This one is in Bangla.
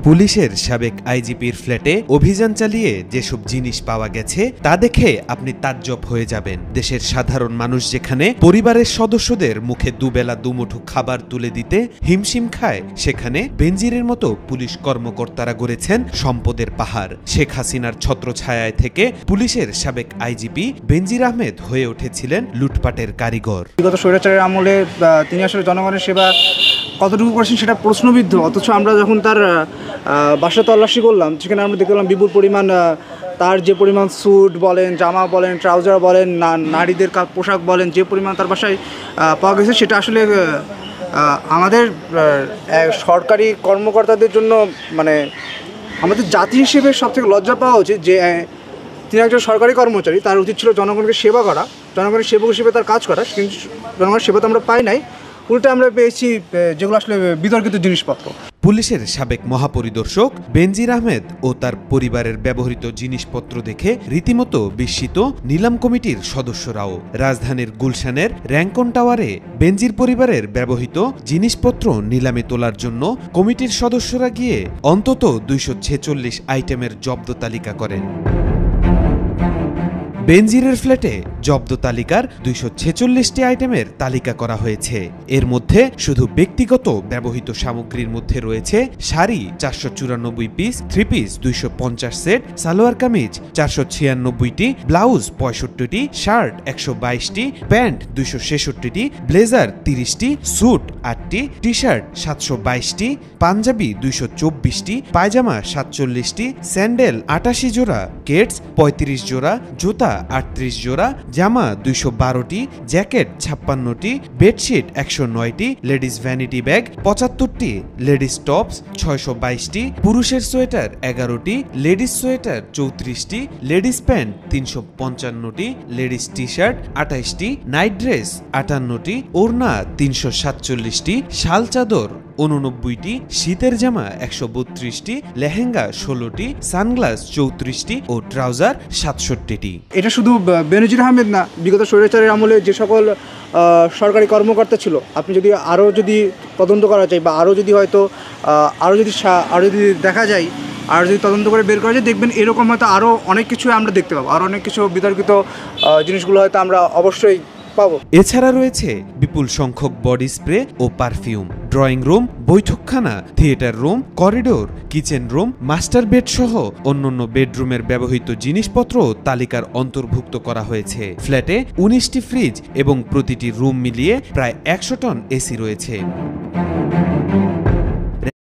পুলিশের সাবেক আইজিপির ফ্ল্যাটে অভিযান চালিয়ে যেসব জিনিস পাওয়া গেছে তা দেখে আপনি তাজ্জব হয়ে যাবেন। দেশের সাধারণ মানুষ যেখানে পরিবারের সদস্যদের মুখে দুবেলা দুমুঠো খাবার তুলে দিতে হিমশিম খায়, সেখানে বেনজিরের মতো পুলিশ কর্মকর্তারা গড়েছেন সম্পদের পাহাড়। শেখ হাসিনার ছত্রছায়ায় থেকে পুলিশের সাবেক আইজিপি বেনজির আহমেদ হয়ে উঠেছিলেন লুটপাটের কারিগর। বিগত স্বৈরাচারের আমলে তিনি আসলে জনগণের সেবা কতটুকু করেছেন সেটা প্রশ্নবিদ্ধ। অথচ আমরা যখন তার বাসা তল্লাশি করলাম, সেখানে আমরা দেখলাম বিপুল পরিমাণ তার যে পরিমাণ স্যুট বলেন, জামা বলেন, ট্রাউজার বলেন, নারীদের পোশাক বলেন, যে পরিমাণ তার বাসায় পাওয়া গেছে, সেটা আসলে আমাদের সরকারি কর্মকর্তাদের জন্য মানে আমাদের জাতি হিসেবে সবথেকে লজ্জা পাওয়া উচিত যে তিনি একজন সরকারি কর্মচারী, তার উচিত ছিল জনগণকে সেবা করা, জনগণের সেবক হিসেবে তার কাজ করা, কিন্তু জনগণের সেবা তো আমরা পাই নাই, উল্টে আমরা পেয়েছি যেগুলো আসলে বিতর্কিত জিনিসপত্র। পুলিশের সাবেক মহাপরিদর্শক বেনজির আহমেদ ও তার পরিবারের ব্যবহৃত জিনিসপত্র দেখে রীতিমতো বিস্মিত নিলাম কমিটির সদস্যরাও। রাজধানীর গুলশানের র্যাঙ্কন টাওয়ারে বেনজির পরিবারের ব্যবহৃত জিনিসপত্র নিলামে তোলার জন্য কমিটির সদস্যরা গিয়ে অন্তত 246 আইটেমের জব্দ তালিকা করেন। বেনজিরের ফ্ল্যাটে জব্দ তালিকার 246টি আইটেমের তালিকা করা হয়েছে। এর মধ্যে শুধু ব্যক্তিগত ব্যবহৃত সামগ্রীর মধ্যে রয়েছে sari 494 piece, 3 piece 250 set, salwar kameez 496টি, ব্লাউজ 65টি, শার্ট 122টি, প্যান্ট 266টি, ব্লেজার 30টি, স্যুট 8টি, টি শার্ট 722টি, পাঞ্জাবি 224টি, পায়জামা 47টি, স্যান্ডেল 88 জোড়া, কেটস 35 জোড়া, জুতা 38 জোড়া, জামা 212টি, জ্যাকেট 56টি, বেডশিট 109টি, লেডিস ভ্যানিটি ব্যাগ 75টি, লেডিস টপস 622টি, পুরুষের সোয়েটার 11টি, লেডিস সোয়েটার 34টি, লেডিস প্যান্ট 355টি, লেডিস টি শার্ট 28টি, নাইট ড্রেস 58টি, ওড়না 347টি, শাল চাদর 89টি, শীতের জামা 132টি, লেহেঙ্গা 16টি, সানগ্লাস 34টি ও ট্রাউজার 67টি। এটা শুধু বেনজির আহমেদ না, বিগত স্বৈরাচারের আমলে যে সকল সরকারি কর্মকর্তা ছিল, আপনি যদি আরও তদন্ত করা যায় বা আরও যদি দেখা যায়, আর যদি তদন্ত করে বের করা যায়, দেখবেন এরকম হয়তো আরও অনেক কিছু আমরা দেখতে পাবো, আরও অনেক কিছু বিতর্কিত জিনিসগুলো হয়তো আমরা অবশ্যই পাবো। এছাড়া রয়েছে বিপুল সংখ্যক বডি স্প্রে ও পারফিউম, ড্রয়িং রুম, বৈঠকখানা, theatre room, corridor, kitchen room, master bed সহ অন্যান্য বেডরুমের ব্যবহৃত জিনিসপত্র তালিকার অন্তর্ভুক্ত করা হয়েছে। ফ্ল্যাটে 19টি ফ্রিজ এবং প্রতিটি রুম মিলিয়ে প্রায় 100 টন এসি রয়েছে।